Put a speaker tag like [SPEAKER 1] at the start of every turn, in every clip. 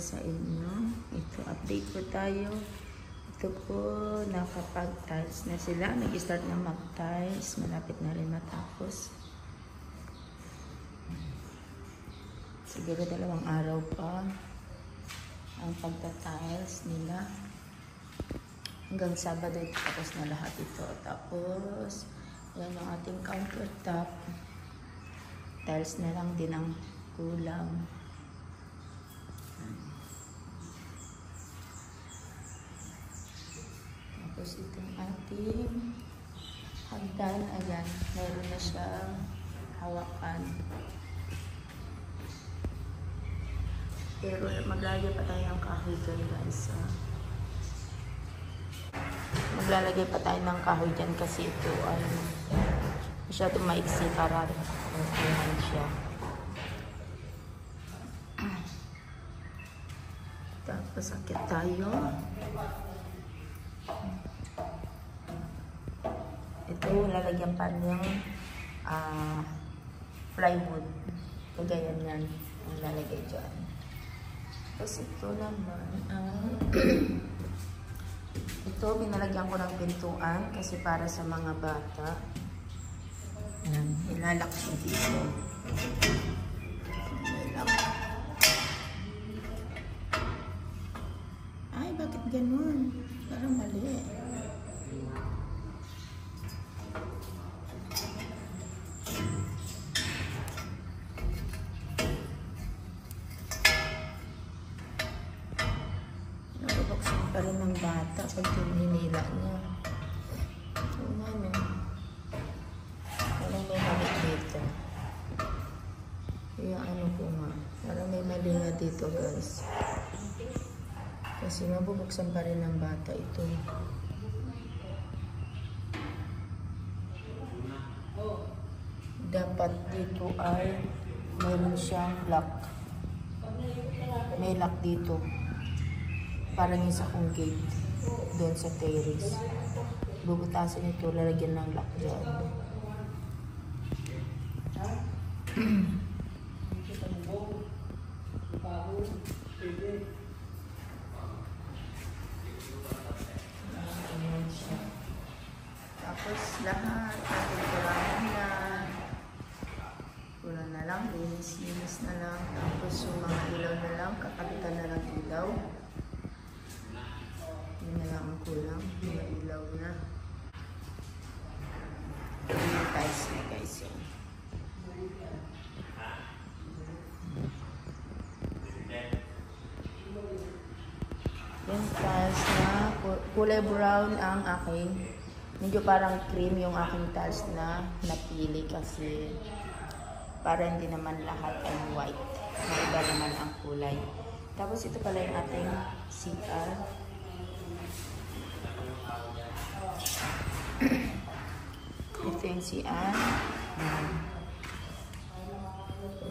[SPEAKER 1] sa inyo. Ito, update po tayo. Ito po, nakapag-tiles na sila. Nag-start na mag-tiles. Malapit na rin matapos. Siguro 2 araw pa ang pagta-tiles nila. Hanggang Sabado, tapos na lahat ito. Tapos, yan ang ating countertop. Tiles na lang din ang kulang. Tapos itong ating hagdan, ayan, meron na siyang hawakan. Pero maglalagay pa tayo ng kahoy dyan, guys. Maglalagay pa tayo ng kahoy dyan kasi ito ay masyadong maiksi para makuhan siya. Tapos akit tayo. Ito, lalagyan pa niyang plywood. Kagayan yan ang lalagay dyan. Tapos ito naman, ito, pinalagyan ko ng pintuan kasi para sa mga bata. Ayan, ilalak siya dito. Ay, bakit ganun? Parang mali. Nababaksan pa rin ng bata pag hinila niya. Tingnan eh. Parang may mali dito. Kaya ano po nga. Parang may mali nga dito, guys. Kasi mabubuksan pa rin ng bata ito. Dapat dito ay meron siyang lock. May lock dito. Parang yung sa kong gate. Doon sa terrace. Bubutasin ito, lalagyan ng lock dyan. Tapos lahat, kulang na lang, linis na lang. Tapos yung mga ilaw na lang, kakapitan na lang ilaw. Yun na lang ang kulang, mga ilaw na. Yung tiles na, guys, yun. Yung tiles na kulay brown ang aking. Medyo parang cream yung aking tiles na napili kasi para hindi naman lahat ay white. Maiba naman ang kulay. Tapos ito pala yung ating CR. Ito yung CR.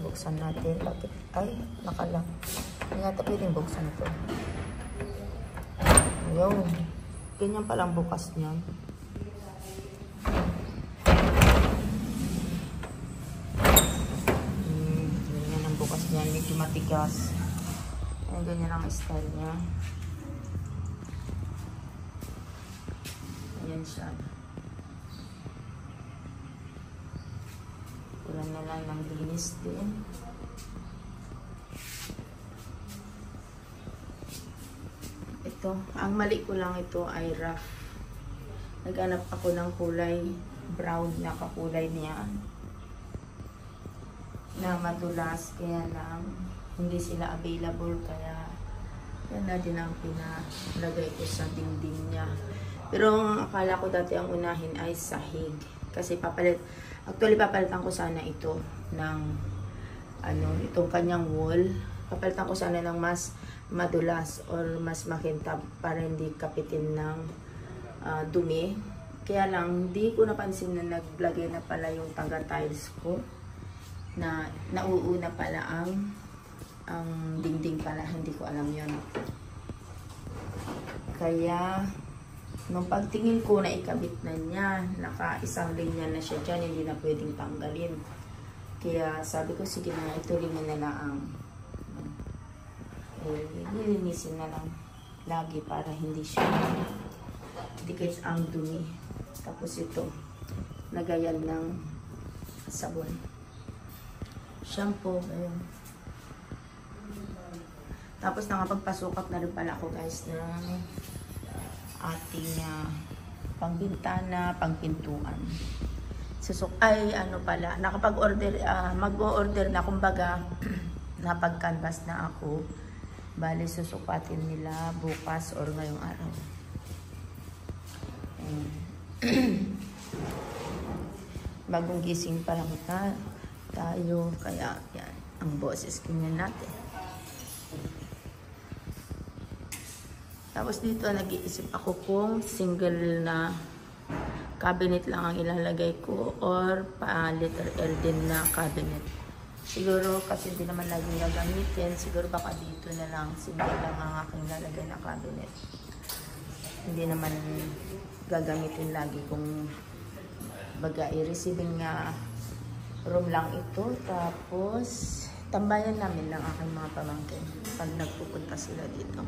[SPEAKER 1] Buksan natin. Bakit? Ay, nakalak. Hindi natin pwedeng buksan ito. Ayun. Ganyan palang bukas niyan. Ganyan ang bukas niyan. Medyo matigas. Ayan, ganyan ang style niya. Ayan siya. Kulang na lang ng linis din. Ito, ang mali ko lang ito ay rough. Naghanap ako ng kulay brown na kakulay niya na madulas, kaya lang hindi sila available, kaya yan na din ang pinalagay ko sa dingding niya. Pero ang akala ko dati ang unahin ay sahig kasi actually papalitan ko sana ito ng itong kanyang wall. Papalitan ko sana ng mas madulas or mas makintab para hindi kapitin ng dumi. Kaya lang, hindi ko napansin na naglagay na pala yung taga-tiles ko na nauuna pala ang dingding pala. Hindi ko alam yun. Kaya, nung pagtingin ko na ikabit na niya, naka-isang linya na siya dyan, hindi na pwedeng tanggalin. Kaya sabi ko, sige na, ituloy mo na lang. Lilinisin na lang lagi para hindi siya dikit ang dumi. Tapos ito, lagayan ng sabon. Shampoo, ayun. Tapos nakapagpasukat na rin pala ako guys ng ating pangbintana, pangpintuan. Nakapag-order, mag-o-order na, kumbaga, napag-canvas na ako. Bali, susukatin nila bukas or ngayong araw. Bagong gising pa lang tayo, kaya yan, ang boses kinyan natin. Tapos dito, nag-iisip ako kung single na cabinet lang ang ilalagay ko or letter L din na cabinet. Siguro kasi hindi naman laging gagamitin, siguro baka dito na lang, single lang ang aking lalagay na cabinet. Hindi naman gagamitin lagi kung baga i-receiving room lang ito. Tapos tambayan namin lang aking mga pamangkin pag nagpupunta sila dito.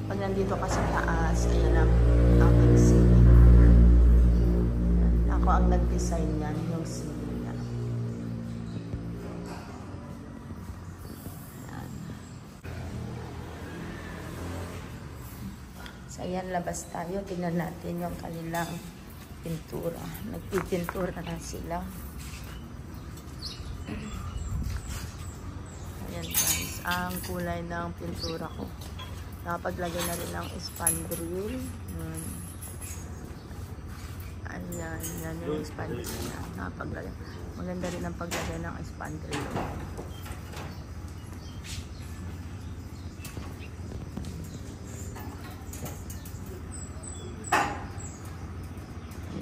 [SPEAKER 1] Pag nandito ka sa taas, ayan ang aking ceiling. Ako ang nag-design yan, yung ceiling na. Ayan. So ayan, labas tayo. Tingnan natin yung kanilang pintura. Nagpipintura na sila. Ayan guys, ang kulay ng pintura ko. Nakapaglagay na rin ng spandrel. Ayan, yan yung spandrel na nakapaglagay. Maganda rin ang paglagay ng spandrel.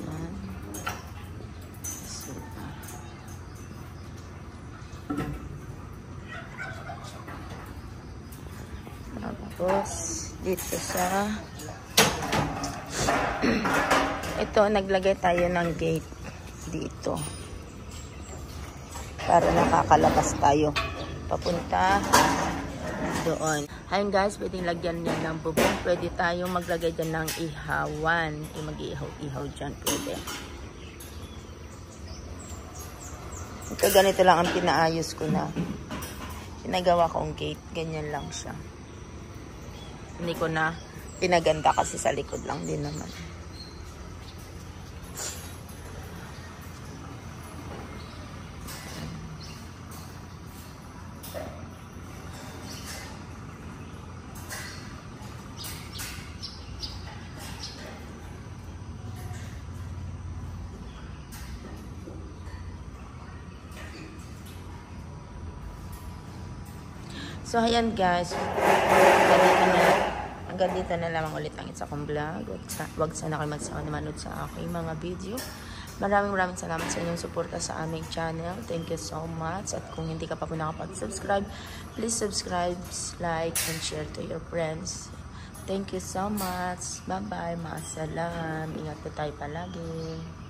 [SPEAKER 1] Ayan. Super. Tapos, dito sa ito, naglagay tayo ng gate dito para nakakalabas tayo papunta doon. Ayun guys, pwedeng lagyan niya ng bubong. Pwede tayong maglagay dyan ng ihawan. Mag-ihaw-ihaw dyan, pwede. Ito, ganito lang ang pinaayos ko na. Pinagawa kong gate. Ganyan lang siya. Hindi ko na pinaganda kasi sa likod lang din naman. So, ayan guys. Hanggang dito na lamang ulit ang isa kong vlog. Huwag sana kayo magsawa na manood sa aking mga video. Maraming salamat sa inyong suporta sa aming channel. Thank you so much. At kung hindi ka pa po nakapag-subscribe, please subscribe, like, and share to your friends. Thank you so much. Bye-bye. Maasalam. Ingat po tayo palagi.